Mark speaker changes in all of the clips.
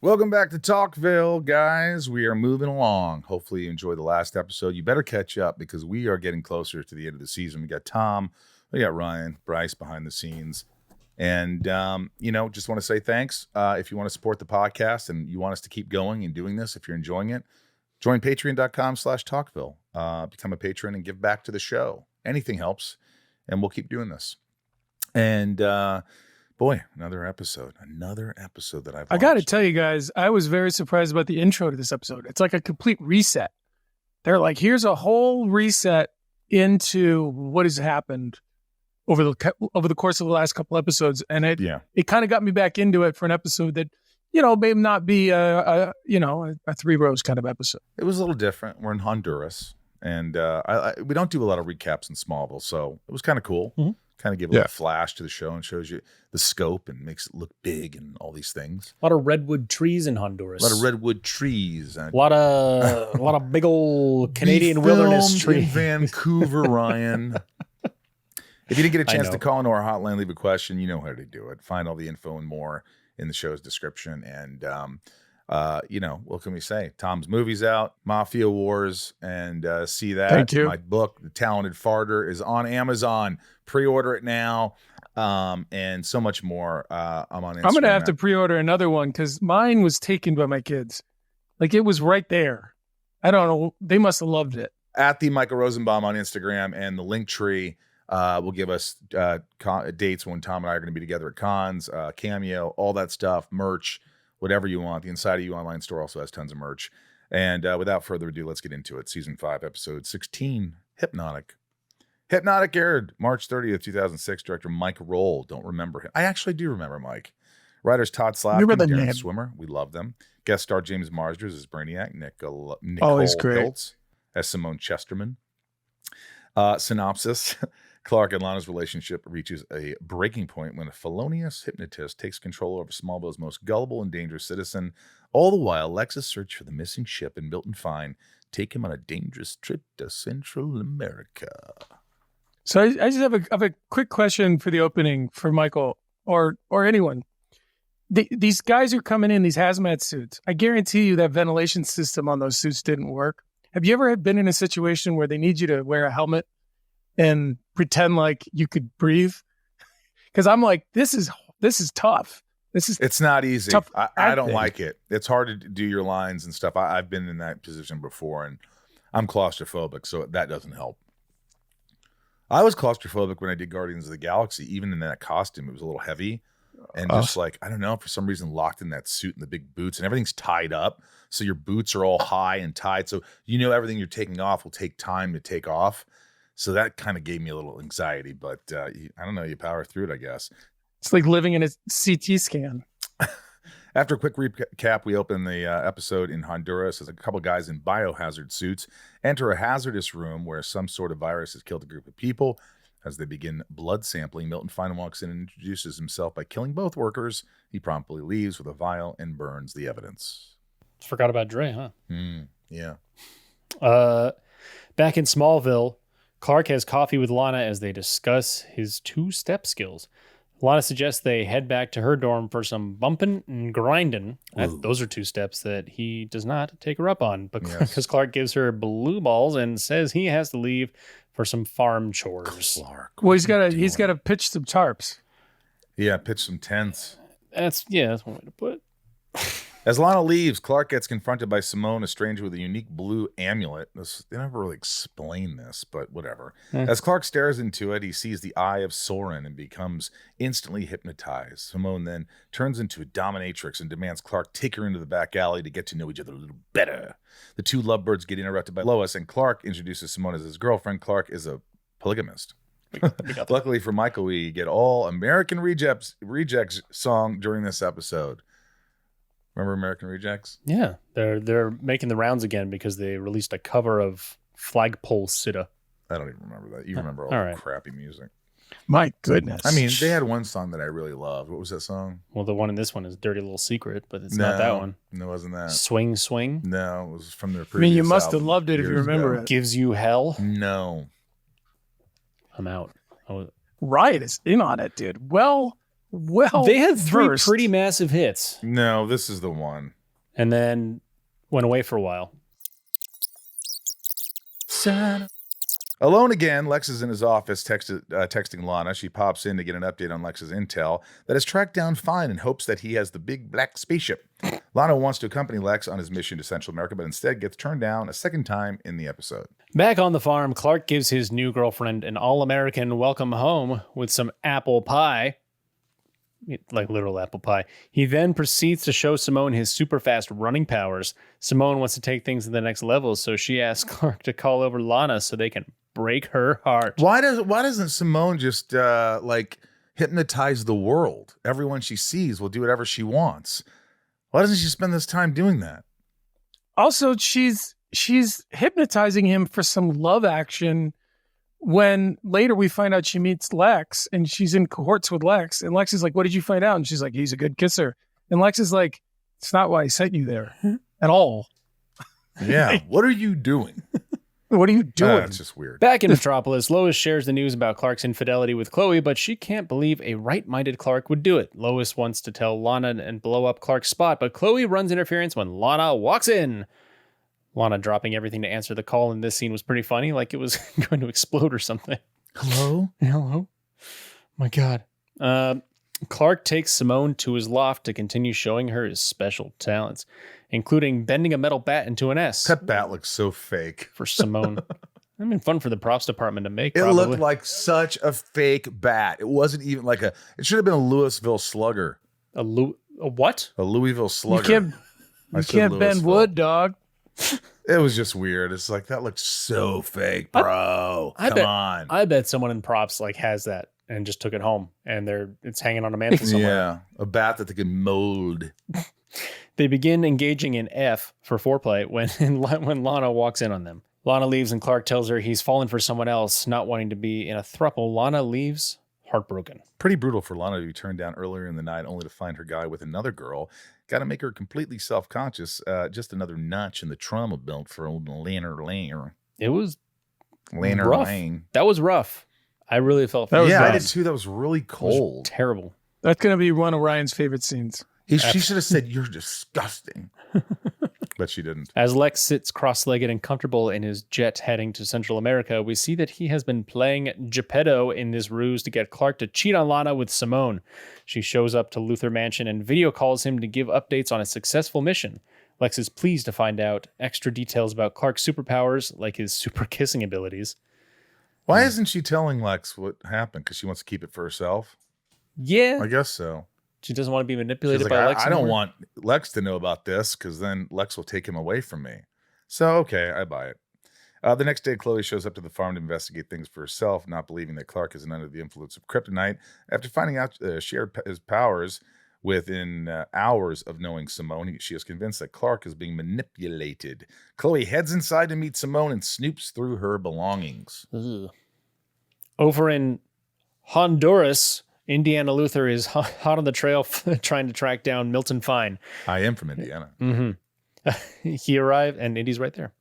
Speaker 1: Welcome back to Talkville, guys. We are moving along. Hopefully you enjoyed the last episode. You better catch up because we are getting closer to the end of the season. We got Tom, we got Ryan, Bryce behind the scenes. And, just want to say thanks. If you want to support the podcast and you want us to keep going and doing this, if you're enjoying it, join patreon.com/Talkville. Become a patron and give back to the show. Anything helps. And we'll keep doing this. And, boy, another episode that I've watched.
Speaker 2: I got to tell you guys, I was very surprised about the intro to this episode. It's like a complete reset. They're like, here's a whole reset into what has happened over the course of the last couple episodes. And it kind of got me back into it for an episode that, may not be a Three Rows kind of episode.
Speaker 1: It was a little different. We're in Honduras. And we don't do a lot of recaps in Smallville, so it was kind of cool. Mm-hmm. Kind of give a little flash to the show and shows you the scope and makes it look big and all these things.
Speaker 3: A lot of redwood trees in Honduras.
Speaker 1: A lot of redwood trees. And
Speaker 3: a lot of big old Canadian wilderness trees.
Speaker 1: In Vancouver, Ryan. If you didn't get a chance to call into our hotline, leave a question, you know how to do it. Find all the info and more in the show's description. And, what can we say? Tom's movie's out, Mafia Wars, and see that.
Speaker 2: Thank you.
Speaker 1: My book, The Talented Farter, is on Amazon. Pre-order it now, and so much more. I'm on Instagram.
Speaker 2: I'm going to have to pre-order another one because mine was taken by my kids. Like, it was right there. I don't know. They must have loved it.
Speaker 1: At the Michael Rosenbaum on Instagram, and the link tree will give us dates when Tom and I are going to be together at cons, Cameo, all that stuff, merch, whatever you want. The Inside of You online store also has tons of merch. And without further ado, let's get into it. Season 5, episode 16, Hypnotic. Hypnotic aired March 30th, 2006. Director Mike Roll. Don't remember him. I actually do remember Mike. Writers Todd Slatkin, Darren Swimmer. We love them. Guest star James Marsders as Brainiac. Nicole Hiltz as Simone Chesterman. Synopsis. Clark and Lana's relationship reaches a breaking point when a felonious hypnotist takes control over Smallville's most gullible and dangerous citizen. All the while, Lex's search for the missing ship and Milton Fine take him on a dangerous trip to Central America.
Speaker 2: So I just have a quick question for the opening for Michael or anyone. These guys are coming in these hazmat suits. I guarantee you that ventilation system on those suits didn't work. Have you ever been in a situation where they need you to wear a helmet and pretend like you could breathe? Because I'm like, this is tough.
Speaker 1: It's not easy. I don't like it. It's hard to do your lines and stuff. I've been in that position before, and I'm claustrophobic, so that doesn't help. I was claustrophobic when I did Guardians of the Galaxy. Even in that costume, it was a little heavy. And just like, I don't know, for some reason locked in that suit and the big boots, and everything's tied up. So your boots are all high and tied. So everything you're taking off will take time to take off. So that kind of gave me a little anxiety. But I don't know, you power through it, I guess.
Speaker 2: It's like living in a CT scan.
Speaker 1: After a quick recap, we open the episode in Honduras as a couple guys in biohazard suits enter a hazardous room where some sort of virus has killed a group of people. As they begin blood sampling, Milton Fine walks in and introduces himself by killing both workers. He promptly leaves with a vial and burns the evidence.
Speaker 3: Forgot about Dre, huh?
Speaker 1: Yeah.
Speaker 3: Back in Smallville, Clark has coffee with Lana as they discuss his two-step skills. Lana suggests they head back to her dorm for some bumping and grinding. Those are two steps that he does not take her up on, because Clark gives her blue balls and says he has to leave for some farm chores.
Speaker 1: Clark.
Speaker 2: Well, he's got to pitch some tarps.
Speaker 1: Yeah, pitch some tents.
Speaker 3: That's one way to put it.
Speaker 1: As Lana leaves, Clark gets confronted by Simone, a stranger with a unique blue amulet. They never really explain this, but whatever. As Clark stares into it, he sees the eye of Soren and becomes instantly hypnotized. Simone then turns into a dominatrix and demands Clark take her into the back alley to get to know each other a little better. The two lovebirds get interrupted by Lois, and Clark introduces Simone as his girlfriend. Clark is a polygamist. Luckily for Michael, we get all American Rejects song during this episode. Remember American Rejects?
Speaker 3: Yeah, they're making the rounds again because they released a cover of Flagpole Sitta.
Speaker 1: I don't even remember that. You remember all the crappy music.
Speaker 2: My goodness.
Speaker 1: I mean, they had one song that I really loved. What was that song?
Speaker 3: Well, the one in this one is Dirty Little Secret, but it's not that one.
Speaker 1: No, it wasn't that.
Speaker 3: Swing Swing?
Speaker 1: No, it was from their previous
Speaker 2: I mean, you must
Speaker 1: album
Speaker 2: have loved it if you remember it.
Speaker 3: Gives You Hell?
Speaker 1: No.
Speaker 3: I'm out.
Speaker 2: Riot is in on it, dude. Well well
Speaker 3: They had 3
Speaker 2: versed.
Speaker 3: pretty massive hits
Speaker 1: No, this is the one.
Speaker 3: and then went away for a while.
Speaker 1: Alone again, Lex is in his office texting Lana. She pops in to get an update on Lex's intel that is tracked down fine in hopes that he has the big black spaceship. Lana wants to accompany Lex on his mission to Central America, but instead gets turned down a second time in the episode.
Speaker 3: Back on the farm, Clark gives his new girlfriend an all-American welcome home with some apple pie. Like literal apple pie. He then proceeds to show Simone his super fast running powers. Simone wants to take things to the next level, so she asks Clark to call over Lana so they can break her heart.
Speaker 1: Why doesn't Simone just hypnotize the world? Everyone she sees will do whatever she wants. Why doesn't she spend this time doing that?
Speaker 2: Also, she's hypnotizing him for some love action when later we find out she meets Lex and she's in cohorts with Lex. And Lex is like, what did you find out? And she's like, he's a good kisser. And Lex is like, it's not why I sent you there at all.
Speaker 1: Yeah. What are you doing?
Speaker 2: What are you doing?
Speaker 1: It's just weird.
Speaker 3: Back in Metropolis, Lois shares the news about Clark's infidelity with Chloe, but she can't believe a right-minded Clark would do it. Lois wants to tell Lana and blow up Clark's spot, but Chloe runs interference when Lana walks in. Lana dropping everything to answer the call in this scene was pretty funny, like it was going to explode or something.
Speaker 1: Hello?
Speaker 3: Hello? My God. Clark takes Simone to his loft to continue showing her his special talents, including bending a metal bat into an S.
Speaker 1: That bat looks so fake.
Speaker 3: For Simone. I mean, fun for the props department to make.
Speaker 1: It
Speaker 3: probably.
Speaker 1: looked like such a fake bat. It wasn't even like it should have been a Louisville Slugger.
Speaker 3: A what?
Speaker 1: A Louisville Slugger.
Speaker 2: You can't bend wood, dog.
Speaker 1: It was just weird. It's like, that looks so fake, bro. Come on.
Speaker 3: I bet someone in props has that and just took it home and it's hanging on a mantle somewhere.
Speaker 1: Yeah, a bat that they can mold.
Speaker 3: They begin engaging in F for foreplay when Lana walks in on them. Lana leaves and Clark tells her he's fallen for someone else, not wanting to be in a throuple. Lana leaves heartbroken.
Speaker 1: Pretty brutal for Lana to be turned down earlier in the night only to find her guy with another girl. Got to make her completely self-conscious. Just another notch in the trauma belt for old Lana.
Speaker 3: It was
Speaker 1: Lana
Speaker 3: rough.
Speaker 1: Lane.
Speaker 3: That was rough. I really felt for
Speaker 1: Yeah,
Speaker 3: bad.
Speaker 1: I did too. That was really cold.
Speaker 3: Was terrible.
Speaker 2: That's going to be one of Ryan's favorite scenes.
Speaker 1: She should have said, "You're disgusting." But she didn't.
Speaker 3: As Lex sits cross-legged and comfortable in his jet heading to Central America, we see that he has been playing Geppetto in this ruse to get Clark to cheat on Lana with Simone. She shows up to Luther Mansion and video calls him to give updates on a successful mission. Lex is pleased to find out extra details about Clark's superpowers, like his super kissing abilities.
Speaker 1: Why isn't she telling Lex what happened? Because she wants to keep it for herself?
Speaker 3: Yeah.
Speaker 1: I guess so.
Speaker 3: She doesn't want to be manipulated
Speaker 1: She's
Speaker 3: by
Speaker 1: like,
Speaker 3: Lex.
Speaker 1: I don't
Speaker 3: anymore.
Speaker 1: want Lex to know about this because then Lex will take him away from me. So, okay, I buy it. The next day, Chloe shows up to the farm to investigate things for herself, not believing that Clark isn't under the influence of kryptonite. After finding out shared his powers within hours of knowing Simone, she is convinced that Clark is being manipulated. Chloe heads inside to meet Simone and snoops through her belongings.
Speaker 3: Ugh. Over in Honduras, Indiana Luther is hot on the trail trying to track down Milton Fine.
Speaker 1: I am from Indiana.
Speaker 3: Mm-hmm. He arrived, and Indy's right there.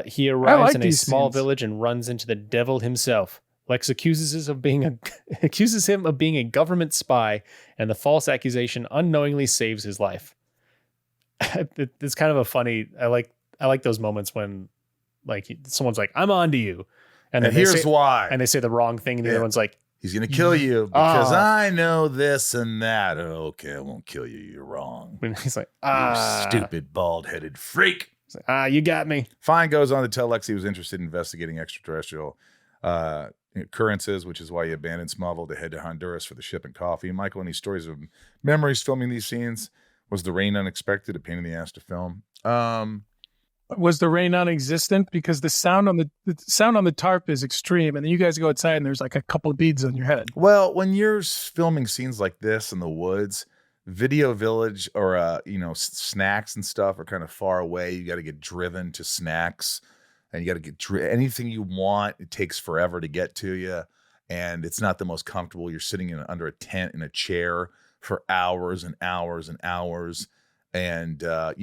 Speaker 3: He arrives in a small village and runs into the devil himself. Lex accuses him of being a government spy, and the false accusation unknowingly saves his life. It's kind of a funny. I like those moments when someone's like, "I'm on to you," and then
Speaker 1: here's why,
Speaker 3: and they say the wrong thing, and the other one's like,
Speaker 1: "He's gonna kill you because I know this and that." Okay, I won't kill you. You're wrong.
Speaker 3: And he's like,
Speaker 1: You stupid bald-headed freak.
Speaker 3: He's like, you got me.
Speaker 1: Fine goes on to tell Lex he was interested in investigating extraterrestrial occurrences, which is why he abandoned Smallville to head to Honduras for the ship and coffee. Michael, any stories of memories filming these scenes? Was the rain unexpected? A pain in the ass to film?
Speaker 2: Was the rain non-existent? Because the sound on the tarp is extreme, and then you guys go outside and there's like a couple of beads on your head.
Speaker 1: Well, when you're filming scenes like this in the woods, Video Village or snacks and stuff are kind of far away. You got to get driven to snacks, and you got to get anything you want. It takes forever to get to you, and it's not the most comfortable. You're sitting under a tent in a chair for hours and hours and hours. And, I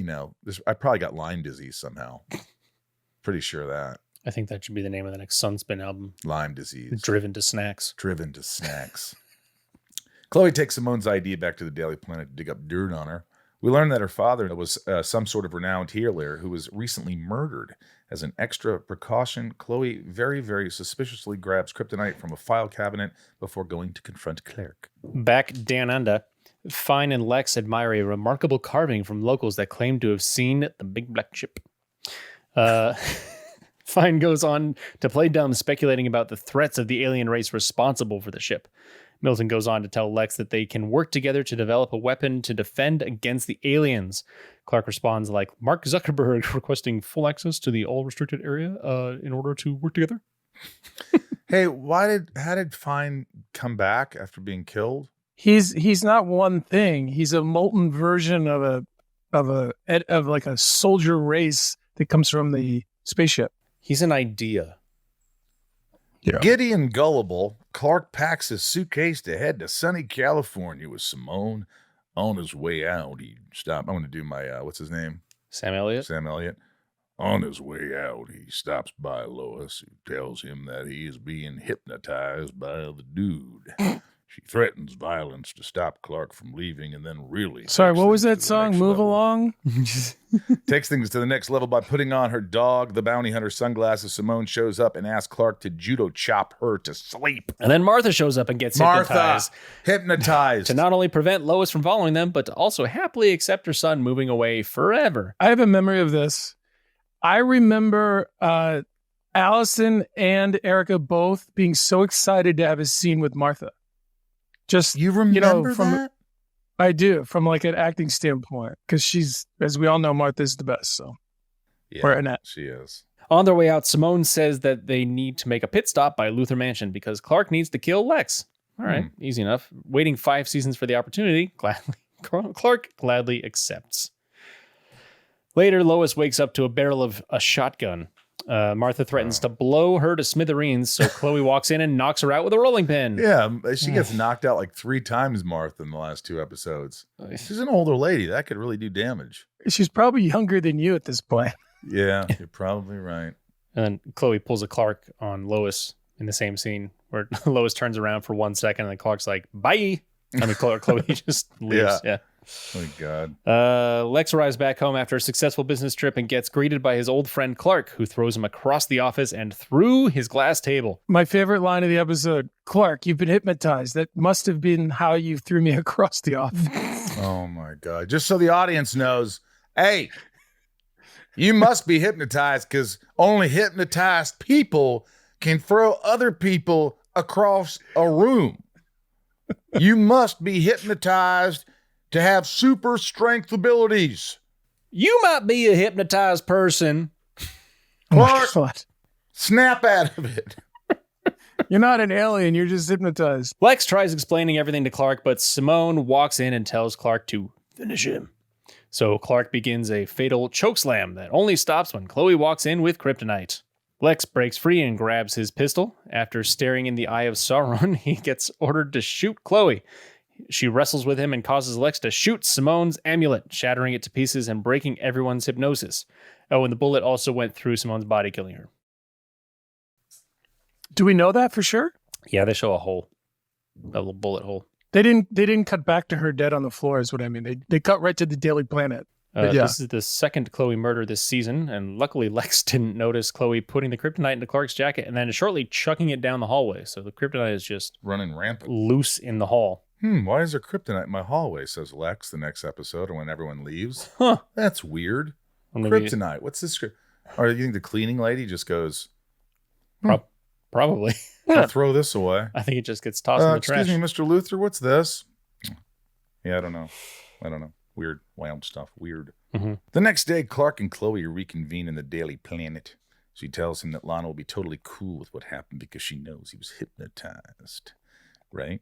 Speaker 1: probably got Lyme disease somehow. Pretty sure of that.
Speaker 3: I think that should be the name of the next Sunspin album.
Speaker 1: Lyme disease.
Speaker 3: Driven to Snacks.
Speaker 1: Driven to Snacks. Chloe takes Simone's ID back to the Daily Planet to dig up dirt on her. We learn that her father was some sort of renowned healer who was recently murdered. As an extra precaution, Chloe very, very suspiciously grabs kryptonite from a file cabinet before going to confront Clark.
Speaker 3: Back down under, Fine and Lex admire a remarkable carving from locals that claim to have seen the big black ship. Fine goes on to play dumb, speculating about the threats of the alien race responsible for the ship. Milton goes on to tell Lex that they can work together to develop a weapon to defend against the aliens. Clark responds like Mark Zuckerberg requesting full access to the all-restricted area in order to work together.
Speaker 1: Hey, how did Fine come back after being killed?
Speaker 2: He's not one thing. He's a molten version of like a soldier race that comes from the spaceship.
Speaker 3: He's an idea.
Speaker 1: Yeah. Giddy and gullible, Clark packs his suitcase to head to sunny California with Simone. On his way out, he stopped. I'm going to do my, what's his name?
Speaker 3: Sam Elliott.
Speaker 1: On his way out, he stops by Lois, who tells him that he is being hypnotized by the dude. She threatens violence to stop Clark from leaving and then really...
Speaker 2: Sorry, what was that song? Move Along?
Speaker 1: Takes things to the next level by putting on her dog, the bounty hunter sunglasses. Simone shows up and asks Clark to judo chop her to sleep.
Speaker 3: And then Martha shows up and gets
Speaker 1: hypnotized.
Speaker 3: To not only prevent Lois from following them, but to also happily accept her son moving away forever.
Speaker 2: I have a memory of this. I remember Allison and Erica both being so excited to have a scene with Martha. Just
Speaker 1: you remember that?
Speaker 2: I do, from like an acting standpoint, because she's, as we all know, Martha's the best. So,
Speaker 1: yeah, she is.
Speaker 3: On their way out, Simone says that they need to make a pit stop by Luthor Mansion because Clark needs to kill Lex. All right, easy enough. Waiting 5 seasons for the opportunity, Clark gladly accepts. Later, Lois wakes up to a barrel of a shotgun. Martha threatens to blow her to smithereens, so Chloe walks in and knocks her out with a rolling pin.
Speaker 1: Yeah, she gets knocked out like 3 times, Martha, in the last 2 episodes. She's an older lady. That could really do damage.
Speaker 2: She's probably younger than you at this point.
Speaker 1: Yeah, you're probably right.
Speaker 3: And then Chloe pulls a Clark on Lois in the same scene where Lois turns around for 1 second and then Clark's like, bye. I mean, Chloe just leaves. Yeah.
Speaker 1: Oh, my God.
Speaker 3: Lex arrives back home after a successful business trip and gets greeted by his old friend Clark, who throws him across the office and through his glass table.
Speaker 2: My favorite line of the episode, Clark, you've been hypnotized. That must have been how you threw me across the office.
Speaker 1: Oh, my God. Just so the audience knows, hey, you must be hypnotized because only hypnotized people can throw other people across a room. You must be hypnotized to have super strength abilities.
Speaker 3: You might be a hypnotized person.
Speaker 1: Clark, snap out of it.
Speaker 2: You're not an alien. You're just hypnotized.
Speaker 3: Lex tries explaining everything to Clark, but Simone walks in and tells Clark to finish him. So Clark begins a fatal chokeslam that only stops when Chloe walks in with kryptonite. Lex breaks free and grabs his pistol. After staring in the eye of Sauron, he gets ordered to shoot Chloe. She wrestles with him and causes Lex to shoot Simone's amulet, shattering it to pieces and breaking everyone's hypnosis. Oh, and the bullet also went through Simone's body, killing her.
Speaker 2: Do we know that for sure?
Speaker 3: Yeah, they show a hole. A little bullet hole.
Speaker 2: They didn't cut back to her dead on the floor, is what I mean. They cut right to the Daily Planet.
Speaker 3: This is the second Chloe murder this season, and luckily Lex didn't notice Chloe putting the kryptonite into Clark's jacket and then shortly chucking it down the hallway. So the kryptonite is just
Speaker 1: running rampant,
Speaker 3: loose in the hall.
Speaker 1: Why is there kryptonite in my hallway, says Lex the next episode or when everyone leaves. That's weird. Kryptonite. What's this? Or you think the cleaning lady just goes,
Speaker 3: probably.
Speaker 1: I'll throw this away.
Speaker 3: I think it just gets tossed in the trash.
Speaker 1: Excuse me, Mr. Luthor, what's this? Yeah, I don't know. Weird, wild stuff. Weird.
Speaker 3: Mm-hmm.
Speaker 1: The next day, Clark and Chloe reconvene in the Daily Planet. She tells him that Lana will be totally cool with what happened because she knows he was hypnotized. Right?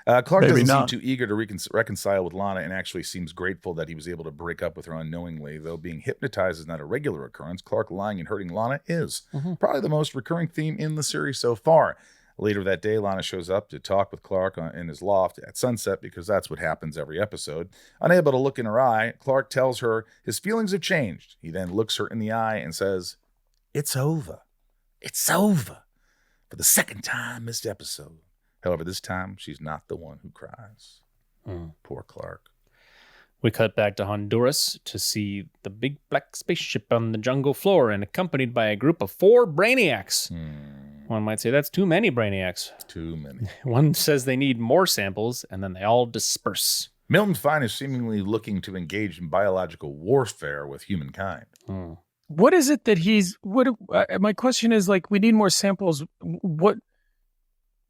Speaker 1: Clark doesn't seem too eager to reconcile with Lana and actually seems grateful that he was able to break up with her unknowingly. Though being hypnotized is not a regular occurrence, Clark lying and hurting Lana is. Probably the most recurring theme in the series so far. Later that day, Lana shows up to talk with Clark in his loft at sunset because that's what happens every episode. Unable to look in her eye, Clark tells her his feelings have changed. He then looks her in the eye and says, "It's over. It's over." For the second time this episode, However, this time she's not the one who cries. Poor Clark.
Speaker 3: We cut back to Honduras to see the big black spaceship on the jungle floor and accompanied by a group of 4 Brainiacs. One might say that's too many Brainiacs.
Speaker 1: Too many.
Speaker 3: One says they need more samples, and then they all disperse.
Speaker 1: Milton Fine is seemingly looking to engage in biological warfare with humankind.
Speaker 2: What is it that my question is, like, we need more samples. What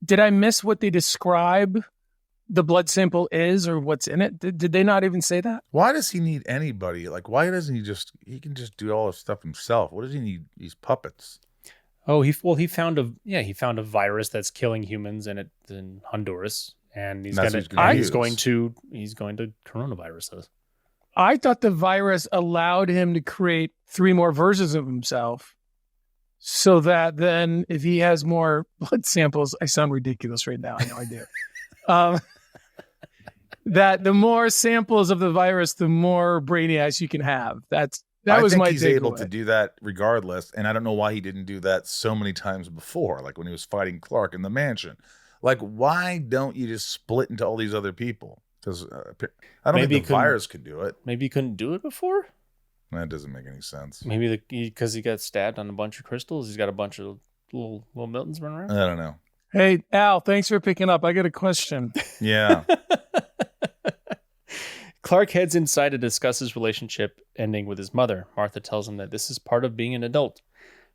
Speaker 2: did I miss what they describe the blood sample is or what's in it? Did they not even say that?
Speaker 1: Why does he need anybody? Like, why doesn't he can just do all this stuff himself? What does he need these puppets?
Speaker 3: Oh, he found a virus that's killing humans in Honduras, and he's going to coronavirus us.
Speaker 2: I thought the virus allowed him to create 3 more versions of himself, so that then if he has more blood samples, I sound ridiculous right now. I know I do. That the more samples of the virus, the more Brainiacs you can have. I think
Speaker 1: he's able to do that regardless, and I don't know why he didn't do that so many times before, like when he was fighting Clark in the mansion. Like, why don't you just split into all these other people? Because I don't think the virus could do it.
Speaker 3: Maybe he couldn't do it before?
Speaker 1: That doesn't make any sense.
Speaker 3: Maybe because he got stabbed on a bunch of crystals, he's got a bunch of little Miltons running around?
Speaker 1: I don't know.
Speaker 2: Hey, Al, thanks for picking up. I got a question.
Speaker 1: Yeah.
Speaker 3: Clark heads inside to discuss his relationship ending with his mother. Martha tells him that this is part of being an adult.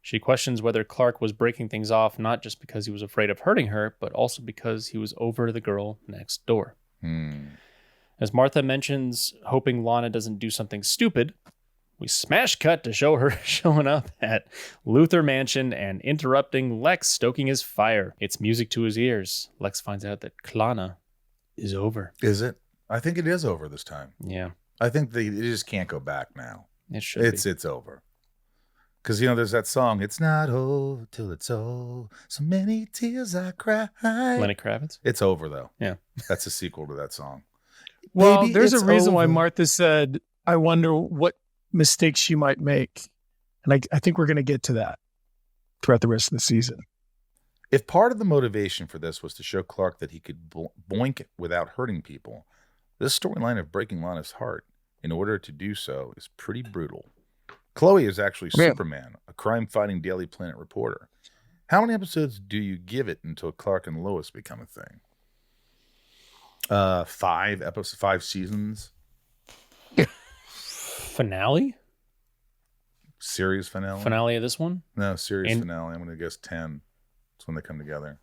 Speaker 3: She questions whether Clark was breaking things off, not just because he was afraid of hurting her, but also because he was over the girl next door. As Martha mentions hoping Lana doesn't do something stupid, we smash cut to show her showing up at Luthor Mansion and interrupting Lex stoking his fire. It's music to his ears. Lex finds out that Clana is over.
Speaker 1: Is it? I think it is over this time.
Speaker 3: Yeah.
Speaker 1: I think they just can't go back now.
Speaker 3: It should be.
Speaker 1: It's over. Because, there's that song, it's not over till it's over. So many tears I cry.
Speaker 3: Lenny Kravitz?
Speaker 1: It's over, though.
Speaker 3: Yeah.
Speaker 1: That's a sequel to that song.
Speaker 2: Well,
Speaker 1: Baby,
Speaker 2: there's a reason why
Speaker 1: over.
Speaker 2: Martha said, I wonder what mistakes she might make. And I think we're going to get to that throughout the rest of the season.
Speaker 1: If part of the motivation for this was to show Clark that he could boink without hurting people, this storyline of breaking Lana's heart in order to do so is pretty brutal. Chloe is actually Superman, a crime-fighting Daily Planet reporter. How many episodes do you give it until Clark and Lois become a thing? 5 seasons.
Speaker 3: Finale?
Speaker 1: Series finale?
Speaker 3: Finale of this one?
Speaker 1: No, series finale. I'm going to guess 10. That's when they come together.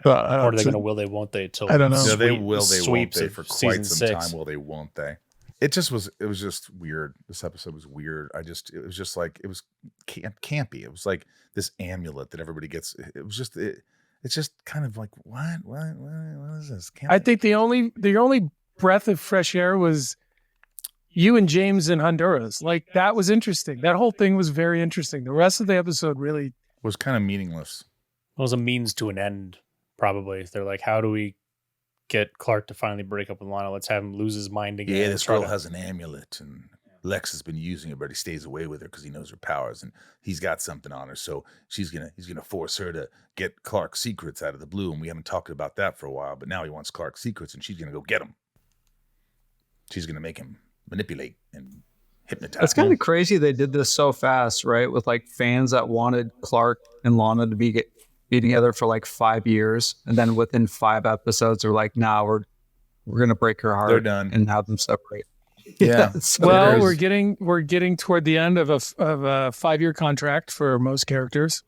Speaker 3: Or are they going to will they, won't they? Till
Speaker 2: I don't know.
Speaker 1: Yeah, they will, they won't they for quite some
Speaker 3: 6.
Speaker 1: time. Will they, won't they? It was just weird. This episode was weird. It was just like, it was campy. It was like this amulet that everybody gets. It was just, it's just kind of like, what is this?
Speaker 2: I think the only breath of fresh air was you and James in Honduras. Like, that was interesting. That whole thing was very interesting. The rest of the episode really
Speaker 1: was kind of meaningless.
Speaker 3: It was a means to an end, probably. They're like, how do we get Clark to finally break up with Lana? Let's have him lose his mind again.
Speaker 1: Yeah, this girl has an amulet, and Lex has been using it, but he stays away with her because he knows her powers, and he's got something on her. So he's gonna force her to get Clark's secrets out of the blue, and we haven't talked about that for a while. But now he wants Clark's secrets, and she's gonna go get them. She's gonna make him manipulate and hypnotize.
Speaker 4: It's kind of crazy they did this so fast, right? With like fans that wanted Clark and Lana to be together for like 5 years, and then within 5 episodes they're like, nah, we're gonna break her heart.
Speaker 1: They're done
Speaker 4: and have them separate.
Speaker 1: Yeah.
Speaker 4: So
Speaker 2: well, we're getting toward the end of a 5-year contract for most characters.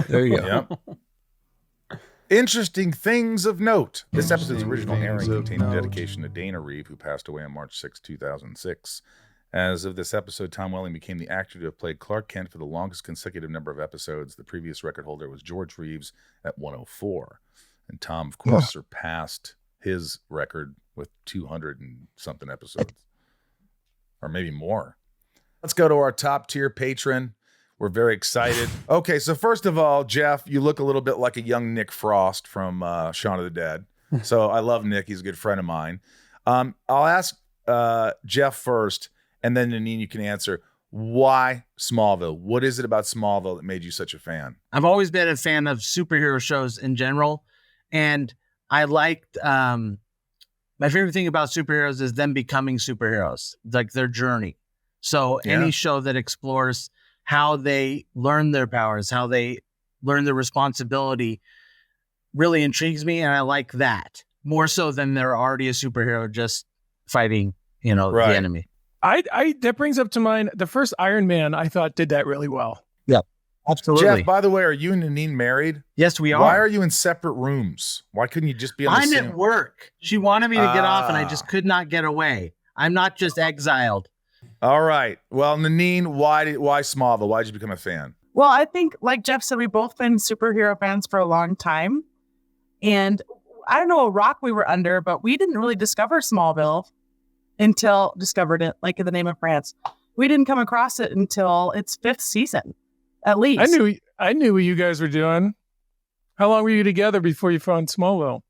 Speaker 4: there you go.
Speaker 1: Yep. Interesting things of note. This episode's original airing contained a dedication to Dana Reeve, who passed away on March 6, 2006. As of this episode, Tom Welling became the actor to have played Clark Kent for the longest consecutive number of episodes. The previous record holder was George Reeves at 104. And Tom, of course, surpassed his record with 200 and something episodes. Or maybe more. Let's go to our top tier patron. We're very excited. Okay, so first of all, Jeff, you look a little bit like a young Nick Frost from Shaun of the Dead. So I love Nick. He's a good friend of mine. I'll ask Jeff first, and then Nanine, you can answer. Why Smallville? What is it about Smallville that made you such a fan?
Speaker 5: I've always been a fan of superhero shows in general. And I liked, my favorite thing about superheroes is them becoming superheroes, like their journey. So any show that explores how they learn their powers, how they learn their responsibility really intrigues me. And I like that more so than they're already a superhero just fighting, the enemy.
Speaker 2: I that brings up to mind the first Iron Man. I thought did that really well.
Speaker 5: Yep, absolutely.
Speaker 1: Jeff, by the way, are you and Nanine married?
Speaker 5: Yes, we are.
Speaker 1: Why are you in separate rooms? Why couldn't you just be on the same?
Speaker 5: I'm at work. She wanted me to get off, and I just could not get away. I'm not just exiled.
Speaker 1: All right. Well, Nanine, why Smallville? Why did you become a fan?
Speaker 6: Well, I think, like Jeff said, we've both been superhero fans for a long time. And I don't know what rock we were under, but we didn't really discover Smallville discovered it, like in the name of France. We didn't come across it until its 5th season, at least.
Speaker 2: I knew what you guys were doing. How long were you together before you found Smallville?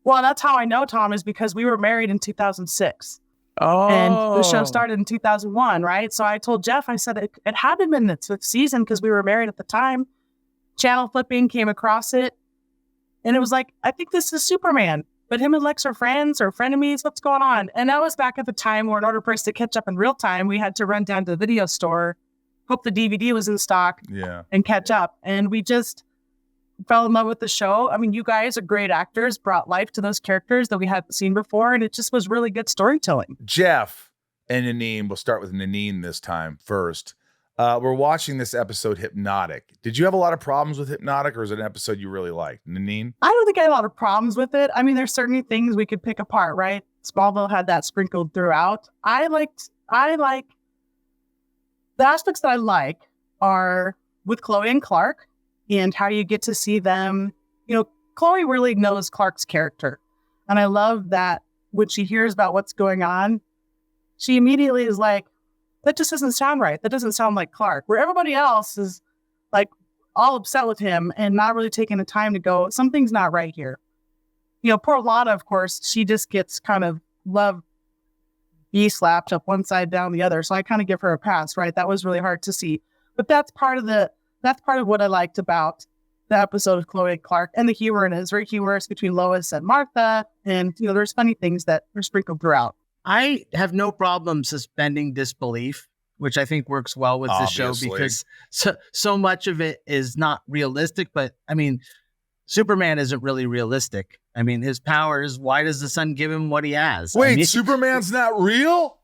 Speaker 6: Well, that's how I know, Tom, is because we were married in 2006.
Speaker 2: Oh.
Speaker 6: And the show started in 2001, right? So I told Jeff, I said, it had to have been its 5th season because we were married at the time. Channel flipping, came across it. And it was like, I think this is Superman. But him and Lex are friends or frenemies. What's going on? And that was back at the time where in order for us to catch up in real time, we had to run down to the video store, hope the DVD was in stock, and catch up. And we just fell in love with the show. I mean, you guys are great actors, brought life to those characters that we hadn't seen before. And it just was really good storytelling.
Speaker 1: Jeff and Nanine, we'll start with Nanine this time first. We're watching this episode, Hypnotic. Did you have a lot of problems with Hypnotic, or is it an episode you really liked? Nanine?
Speaker 6: I don't think I had a lot of problems with it. I mean, there's certainly things we could pick apart, right? Smallville had that sprinkled throughout. I like the aspects that I like are with Chloe and Clark and how you get to see them. Chloe really knows Clark's character. And I love that when she hears about what's going on, she immediately is like, that just doesn't sound right. That doesn't sound like Clark. Where everybody else is like all upset with him and not really taking the time to go, something's not right here. Poor Lana, of course, she just gets kind of slapped up one side down the other. So I kind of give her a pass, right? That was really hard to see. But that's part of what I liked about the episode of Chloe and Clark, and the humor in it is very humorous between Lois and Martha. And, there's funny things that are sprinkled throughout.
Speaker 5: I have no problem suspending disbelief, which I think works well with the show because so much of it is not realistic. But I mean, Superman isn't really realistic. I mean, his powers, why does the sun give him what he has?
Speaker 1: Wait, Superman's not real?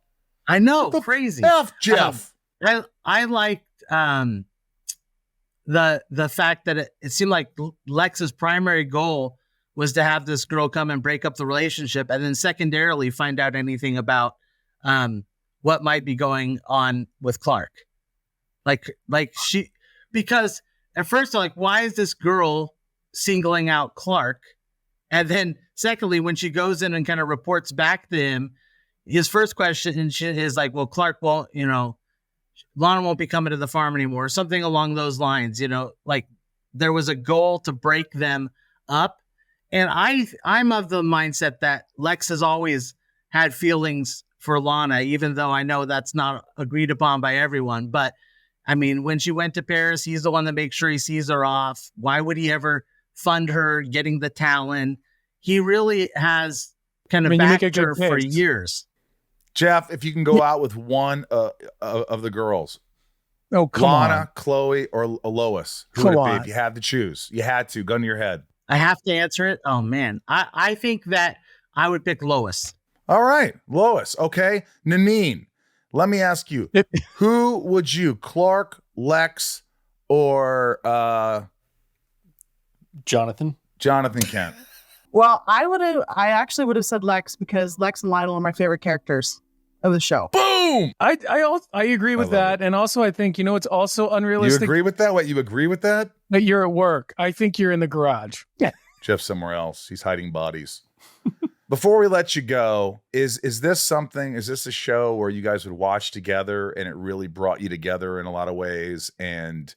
Speaker 5: I know, crazy.
Speaker 1: F, Jeff.
Speaker 5: I liked the fact that it seemed like Lex's primary goal was to have this girl come and break up the relationship, and then secondarily find out anything about what might be going on with Clark. Because at first they're like, why is this girl singling out Clark? And then secondly, when she goes in and kind of reports back to him, his first question is like, well, Clark won't, Lana won't be coming to the farm anymore, something along those lines, like there was a goal to break them up. And I'm of the mindset that Lex has always had feelings for Lana, even though I know that's not agreed upon by everyone. But I mean, when she went to Paris, he's the one that makes sure he sees her off. Why would he ever fund her getting the talent? He really has kind of backed her for years.
Speaker 1: Jeff, if you can go out with one of the girls,
Speaker 2: come
Speaker 1: Lana,
Speaker 2: on.
Speaker 1: Chloe, or Lois, who would it be if you had to choose? You had to, gun to your head.
Speaker 5: I have to answer it. Oh man, I think that I would pick Lois.
Speaker 1: All right, Lois. Okay, Nanine. Let me ask you, who would you, Clark, Lex, or
Speaker 3: Jonathan
Speaker 1: Kent?
Speaker 6: Well, I actually would have said Lex because Lex and Lionel are my favorite characters of the show.
Speaker 1: Boom!
Speaker 2: I agree with that. And also I think, it's also unrealistic.
Speaker 1: You agree with that? What, you agree with that?
Speaker 2: That you're at work. I think you're in the garage. Yeah.
Speaker 1: Jeff's somewhere else. He's hiding bodies. Before we let you go, is this a show where you guys would watch together and it really brought you together in a lot of ways, and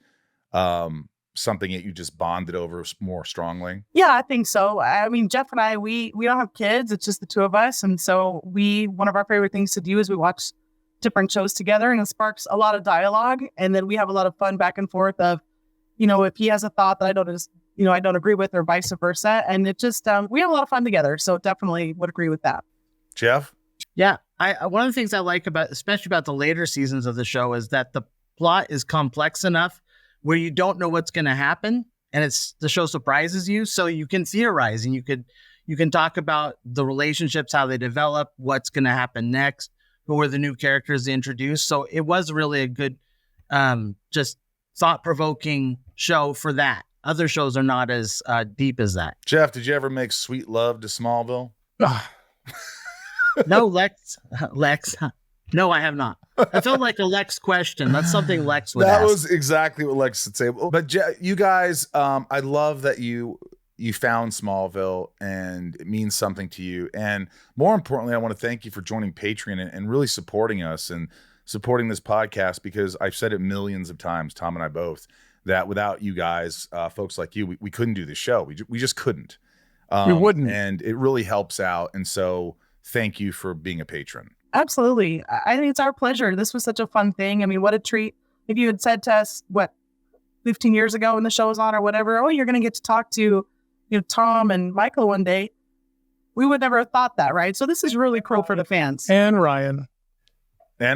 Speaker 1: something that you just bonded over more strongly?
Speaker 6: Yeah, I think so. I mean, Jeff and I, we don't have kids. It's just the two of us. And so one of our favorite things to do is we watch different shows together, and it sparks a lot of dialogue. And then we have a lot of fun back and forth of, if he has a thought that I don't I don't agree with, or vice versa. And it just, we have a lot of fun together. So definitely would agree with that.
Speaker 1: Jeff?
Speaker 5: Yeah. One of the things I like especially about the later seasons of the show, is that the plot is complex enough where you don't know what's going to happen, and the show surprises you. So you can theorize, and you can talk about the relationships, how they develop, what's going to happen next, who are the new characters they introduced. So it was really a good, just thought-provoking show for that. Other shows are not as deep as that.
Speaker 1: Jeff, did you ever make sweet love to Smallville?
Speaker 5: No, Lex. No, I have not. I felt like a Lex question. That's something Lex would ask.
Speaker 1: That was exactly what Lex would say. But you guys, I love that you found Smallville, and it means something to you. And more importantly, I want to thank you for joining Patreon and really supporting us and supporting this podcast, because I've said it millions of times, Tom and I both, that without you guys, folks like you, we couldn't do this show. We just couldn't.
Speaker 2: We wouldn't.
Speaker 1: And it really helps out. And so thank you for being a patron.
Speaker 6: Absolutely. I think it's our pleasure. This was such a fun thing. I mean, what a treat. If you had said to us, 15 years ago when the show was on or whatever, oh, you're going to get to talk to, Tom and Michael one day, we would never have thought that, right? So this is really cool for the fans.
Speaker 2: And Ryan.
Speaker 6: So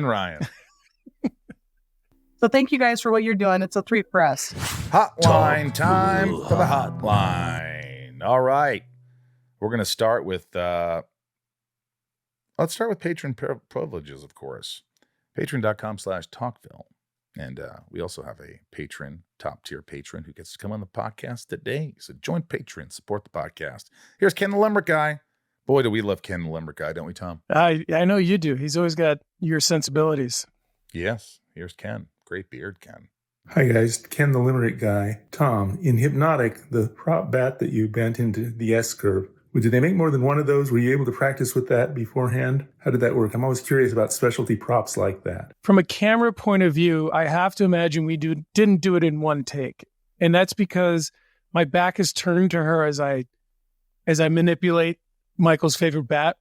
Speaker 6: thank you guys for what you're doing. It's a treat for us.
Speaker 1: Hotline time for the hotline. All right. We're going to start with, let's start with patron privileges, of course. Patreon.com/talkville. And we also have a patron, top tier patron, who gets to come on the podcast today. So join Patreon, support the podcast. Here's Ken the Limerick Guy. Boy, do we love Ken the Limerick Guy, don't we, Tom?
Speaker 2: I know you do. He's always got your sensibilities.
Speaker 1: Yes. Here's Ken. Great beard, Ken.
Speaker 7: Hi guys, Ken the Limerick Guy. Tom, in Hypnotic, the prop bat that you bent into the S curve, did they make more than one of those? Were you able to practice with that beforehand? How did that work? I'm always curious about specialty props like that.
Speaker 2: From a camera point of view, I have to imagine we didn't do it in one take. And that's because my back is turned to her as I manipulate Michael's favorite bat.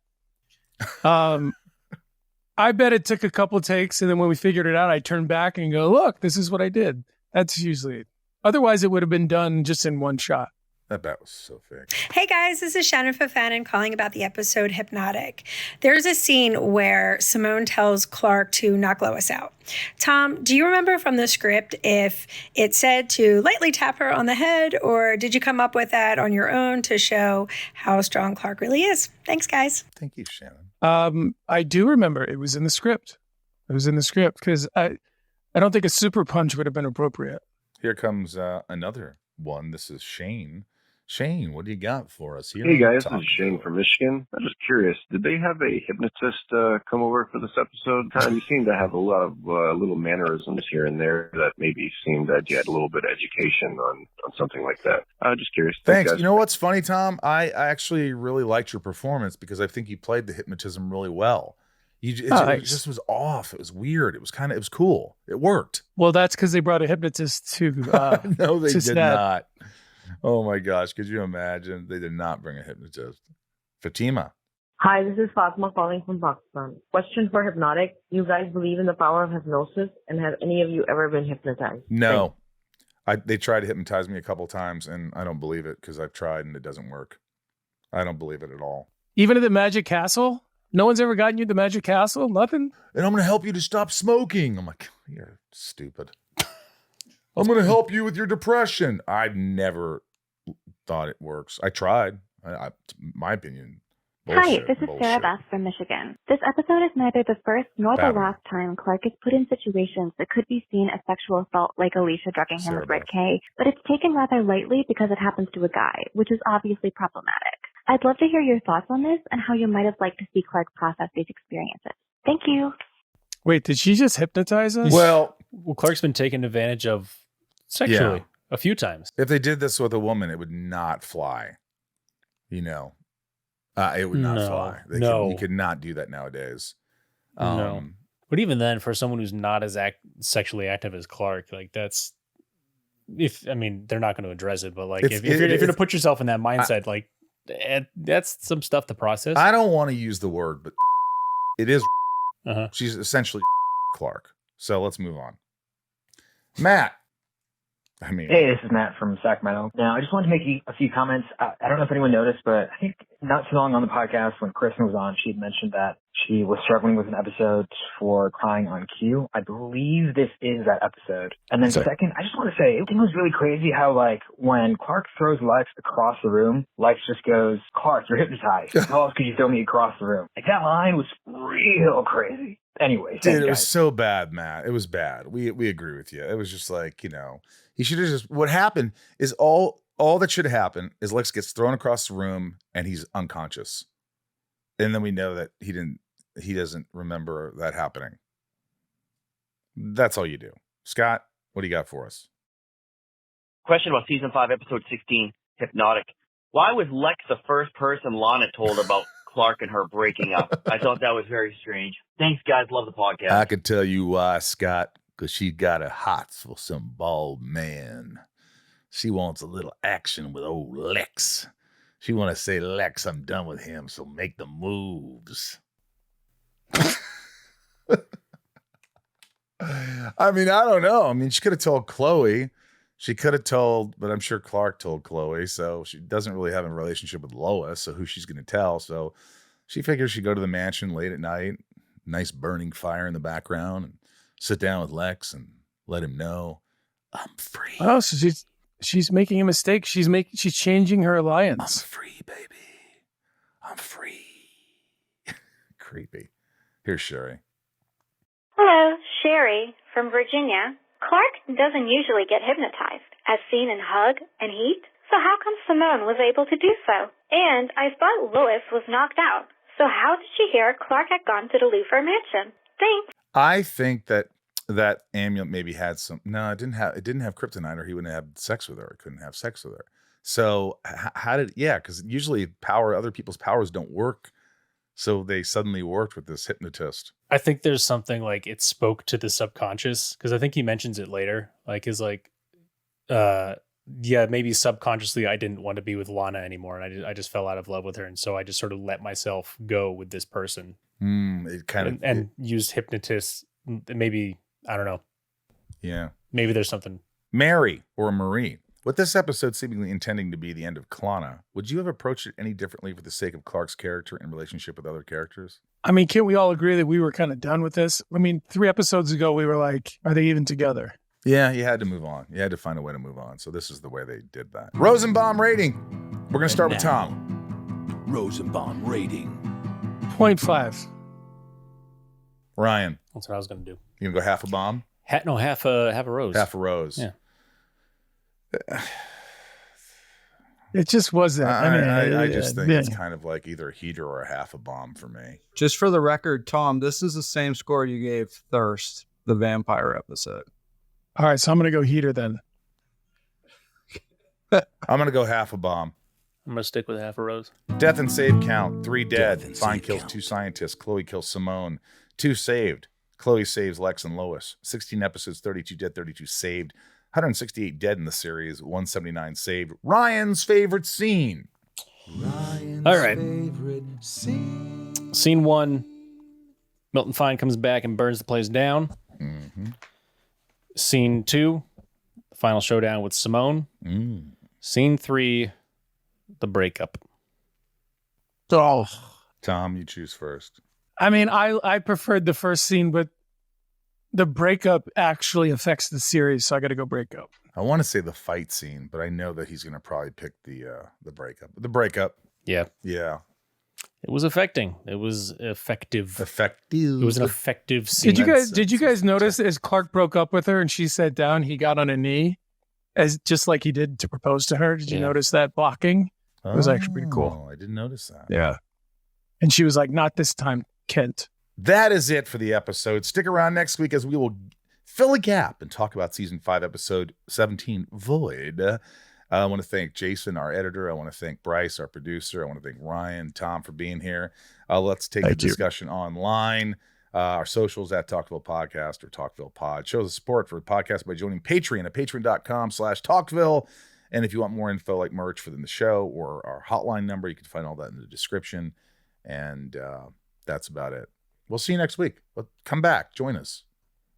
Speaker 2: I bet it took a couple takes, and then when we figured it out, I turned back and go, look, this is what I did. That's usually it. Otherwise, it would have been done just in one shot.
Speaker 1: That bat was so fake.
Speaker 8: Hey guys, this is Shannon Fafanin calling about the episode Hypnotic. There's a scene where Simone tells Clark to knock Lois out. Tom, do you remember from the script if it said to lightly tap her on the head, or did you come up with that on your own to show how strong Clark really is? Thanks, guys.
Speaker 1: Thank you, Shannon.
Speaker 2: I do remember it was in the script. It was in the script because I don't think a super punch would have been appropriate.
Speaker 1: Here comes another one. This is Shane. Shane, what do you got for us here?
Speaker 9: Hey guys, this is Shane from Michigan. I'm just curious, did they have a hypnotist come over for this episode? You seem to have a lot of little mannerisms here and there that maybe seemed that you had a little bit of education on something like that. Just curious.
Speaker 1: Thanks. You know what's funny, Tom? I actually really liked your performance because I think you played the hypnotism really well. It just was off. It was weird. It was cool. It worked.
Speaker 2: Well, that's because they brought a hypnotist to
Speaker 1: no, they
Speaker 2: to
Speaker 1: did not. Oh my gosh, could you imagine? They did not bring a hypnotist. Fatima.
Speaker 10: Hi, this is Fatma calling from Pakistan. Question for Hypnotic. You guys believe in the power of hypnosis, and have any of you ever been hypnotized?
Speaker 1: No. They tried to hypnotize me a couple times, and I don't believe it because I've tried and it doesn't work. I don't believe it at all.
Speaker 2: Even at the Magic Castle? No one's ever gotten you to the Magic Castle? Nothing?
Speaker 1: And I'm going to help you to stop smoking. I'm like, you're stupid. I'm going to help you with your depression. I've never thought it works. I tried. My opinion.
Speaker 11: Bullshit, Hi, this is Sarah Bass from Michigan. This episode is neither the first nor the last time Clark is put in situations that could be seen as sexual assault, like Alicia drugging him with Red K, but it's taken rather lightly because it happens to a guy, which is obviously problematic. I'd love to hear your thoughts on this and how you might have liked to see Clark process these experiences. Thank you.
Speaker 2: Wait, did she just hypnotize us?
Speaker 3: Well, Clark's been taken advantage of sexually a few times.
Speaker 1: If they did this with a woman, it would not fly. It would not fly. You could not do that nowadays.
Speaker 3: No. But even then, for someone who's not as sexually active as Clark, like they're not going to address it. But like, if you're going to put yourself in that mindset, that's some stuff to process.
Speaker 1: I don't want to use the word, but it is. She's essentially Clark. So let's move on. Matt, I mean,
Speaker 12: hey, this is Matt from Sacramento. Now, I just wanted to make a few comments. I don't know if anyone noticed, but I think not too long on the podcast when Kristen was on, she had mentioned that she was struggling with an episode for crying on cue. I believe this is that episode. And then second, I just want to say, it was really crazy how, like, when Clark throws Lex across the room, Lex just goes, Clark, you're hypnotized. How else could you throw me across the room? Like, that line was real crazy. Anyway,
Speaker 1: dude, it was so bad, Matt. It was bad. We agree with you. It was just like, he should have just, what happened is all that should happen is Lex gets thrown across the room and he's unconscious. And then we know that he doesn't remember that happening. That's all you do. Scott, what do you got for us?
Speaker 13: Question about season 5, episode 16, Hypnotic. Why was Lex the first person Lana told about Clark and her breaking up? I thought that was very strange. Thanks, guys. Love the podcast.
Speaker 1: I can tell you why, Scott, because she got a hots for some bald man. She wants a little action with old Lex. She want to say, Lex, I'm done with him, so make the moves. I mean, I don't know. I mean, she could have told Chloe. She could have told, but I'm sure Clark told Chloe, so she doesn't really have a relationship with Lois, so who she's going to tell. So she figures she'd go to the mansion late at night, nice burning fire in the background, and sit down with Lex and let him know, I'm free.
Speaker 2: Oh, so she's making a mistake. She's changing her alliance.
Speaker 1: I'm free, baby. I'm free. Creepy. Here's Sherry.
Speaker 11: Hello, Sherry from Virginia. Clark doesn't usually get hypnotized, as seen in Hug and Heat. So how come Simone was able to do so? And I thought Lois was knocked out. So how did she hear Clark had gone to the Lufer mansion? Thanks.
Speaker 1: I think that amulet maybe had some. No, it didn't have kryptonite, or he wouldn't have sex with her. It couldn't have sex with her. So how did? Yeah, because usually other people's powers don't work. So they suddenly worked with this hypnotist.
Speaker 3: I think there's something like it spoke to the subconscious, because I think he mentions it later. Like maybe subconsciously I didn't want to be with Lana anymore, and I just fell out of love with her, and so I just sort of let myself go with this person.
Speaker 1: It kind of
Speaker 3: used hypnotists. Maybe I don't know.
Speaker 1: Yeah,
Speaker 3: maybe there's something.
Speaker 1: Mary or Marie. With this episode seemingly intending to be the end of Clana, would you have approached it any differently for the sake of Clark's character in relationship with other characters?
Speaker 2: I mean, can't we all agree that we were kind of done with this? I mean, 3 episodes ago, we were like, are they even together?
Speaker 1: Yeah, you had to move on. You had to find a way to move on. So this is the way they did that. Rosenbaum rating. We're going to start with Tom.
Speaker 14: Rosenbaum rating.
Speaker 2: 0.5.
Speaker 1: Ryan.
Speaker 3: That's what I was going to do.
Speaker 1: You going to go half a bomb?
Speaker 3: Half a rose.
Speaker 1: Half a rose.
Speaker 3: Yeah.
Speaker 2: It just wasn't.
Speaker 1: I just think it's kind of like either a heater or a half a bomb for me.
Speaker 4: Just for the record, Tom, this is the same score you gave Thirst, the vampire episode.
Speaker 2: All right, so I'm going to go heater then.
Speaker 1: I'm going to go half a bomb.
Speaker 3: I'm going to stick with half a rose.
Speaker 1: Death and save count. 3 dead. Fine kills 2 scientists. Chloe kills Simone. 2 saved. Chloe saves Lex and Lois. 16 episodes, 32 dead, 32 saved. 168 dead in the series, 179 saved. Ryan's favorite scene.
Speaker 3: All right. Scene 1. Milton Fine comes back and burns the place down.
Speaker 1: Mm-hmm.
Speaker 3: Scene 2. The final showdown with Simone. Scene 3. The breakup.
Speaker 2: Oh.
Speaker 1: Tom, you choose first.
Speaker 2: I mean, I preferred the first scene, but the breakup actually affects the series, so I got to go breakup.
Speaker 1: I want to say the fight scene, but I know that he's going to probably pick the breakup. The breakup.
Speaker 3: Yeah.
Speaker 1: Yeah.
Speaker 3: It was affecting. It was effective.
Speaker 1: Effective.
Speaker 3: It was an effective scene.
Speaker 2: Did you guys notice as Clark broke up with her and she sat down, he got on a knee, as just like he did to propose to her? Did you notice that blocking? It was actually pretty cool.
Speaker 1: I didn't notice that.
Speaker 2: Yeah. And she was like, "Not this time, Kent."
Speaker 1: That is it for the episode. Stick around next week as we will fill a gap and talk about season 5, episode 17, Void. I want to thank Jason, our editor. I want to thank Bryce, our producer. I want to thank Ryan, Tom for being here. Let's take the discussion online. Our socials at Talkville Podcast or Talkville Pod. Show the support for the podcast by joining Patreon at patreon.com/Talkville. And if you want more info like merch for the show or our hotline number, you can find all that in the description. And that's about it. We'll see you next week. Come back. Join us.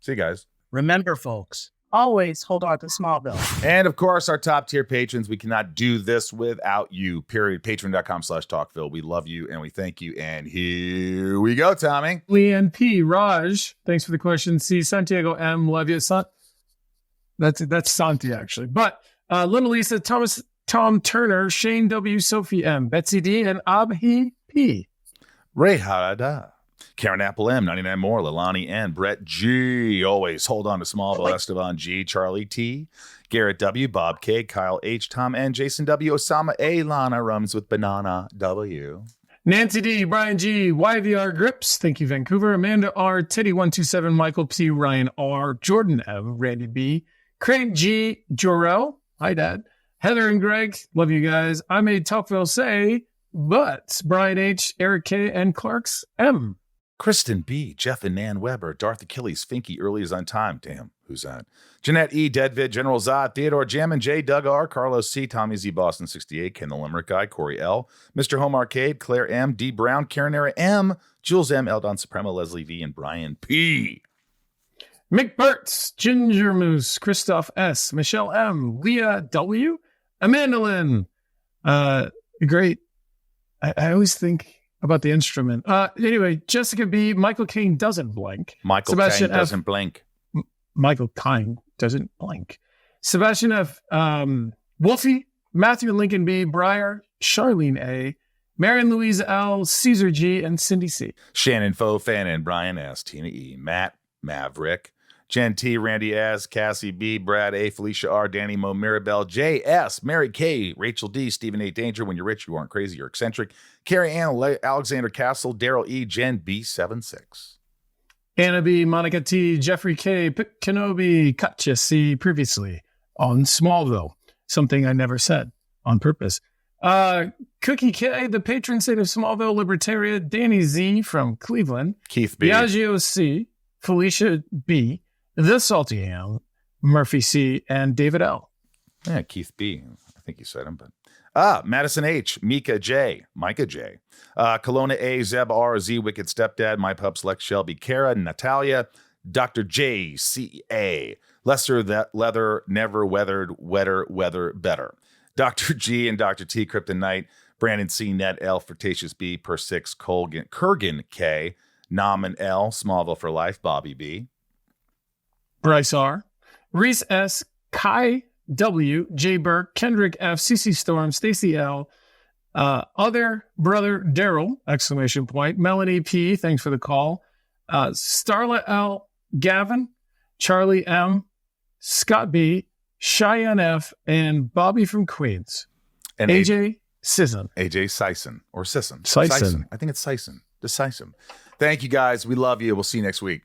Speaker 1: See you guys.
Speaker 5: Remember, folks,
Speaker 6: always hold on to Smallville.
Speaker 1: And of course, our top tier patrons, we cannot do this without you, period. Patreon.com/talkville. We love you and we thank you. And here we go, Tommy.
Speaker 2: Leanne P, Raj, thanks for the question. C, Santiago M, love you. That's Santi, actually. But Little Lisa, ThomasTomTurner, Shane W, Sophie M, BetsyD, and Abhi P.
Speaker 1: Rae H, KarenApple M, 99 more, Leilani N, Brett G, always hold on to Smallville, Estevan G, Charlie T, Garrett W, Bob K, Kyle H, Tom N, Jason W, Osama A, Lana Rums with Banana W.
Speaker 2: Nancy D, Brian G, YVRGrips, thank you, Vancouver, Amanda R, Teddy127, Michael P, Ryan R, Jordan M, Randy B, Craig G, Jorel, hi Dad, Heather and Greg, love you guys. I made Talkville say, but Brian H, Eric K, and Clark's M.
Speaker 1: Kristen B, Jeff and Nan Weber, Darth Achilles, Finky, Early is on Time. Damn, who's that? Jeanette E, Deadvid, General Zod, Theodore, Jammin J, Doug R, Carlos C, Tommy Z, Boston 68, Ken the Limerick Guy, Corey L, Mr. Home Arcade, Claire M, D Brown, KarenApple M, Jules M, Eldon Supremo, Leslie V, and Brian P.
Speaker 2: Mick Burtz, Ginger Moose, Christoph S, Michelle M, Leah W, Amanda Lynn. Great. I always think about the instrument. Anyway, Jessica B, Michael Caine doesn't blink.
Speaker 1: Michael Caine doesn't blink.
Speaker 2: Michael Caine doesn't blink. Sebastian F, Wolfie, Matthew Lincoln B, Breyer, Charlene A, Marion Louise L, Caesar G, and Cindy C.
Speaker 1: Shannon Fo, Fannin, Brian S, Tina E, Matt, Maverick, Jen T, Randy S, Cassie B, Brad A, Felicia R, Danny Mo, Maribel J S, Mary K, Rachel D, Stephen A, Danger, When You're Rich, You Aren't Crazy, You're Eccentric, Carrie Ann, Alexander Castle, Daryl E, Jen B76.
Speaker 2: Anna B, Monica T, Jeffrey K, Kenobi, Katja C, previously on Smallville. Something I never said on purpose. Cookie K, the patron saint of Smallville, Libertaria, Danny Z from Cleveland,
Speaker 1: Keith B,
Speaker 2: Biagio C, Felicia B, The Salty Ham, Murphy C, and David L.
Speaker 1: Yeah, Keith B. I think you said him, but Madison H, Mika J, Micah J, Kelowna A, Zeb R, Z, Wicked Stepdad, My Pups, Lex Shelby, Kara, Natalia, Dr. J, C A, Lesser That Leather, Never Weathered, Weather Better, Dr. G and Dr. T, Kryptonite, Brandon C, Net L, Flirtatious B, Per 6, Kurgan K, Naman L, Smallville for Life, Bobby B,
Speaker 2: Bryce R, Reese S, Kai W, J Burke, Kendrick F, CC Storm, Stacy L, Other Brother Daryl, exclamation point, Melanie P, thanks for the call, Starla L, Gavin, Charlie M, Scott B, Cheyenne F, and Bobby from Queens.
Speaker 1: And
Speaker 2: AJ Sisson.
Speaker 1: AJ Sison or Sisson.
Speaker 2: Sison.
Speaker 1: I think it's Sison. Just Sison. Thank you guys. We love you. We'll see you next week.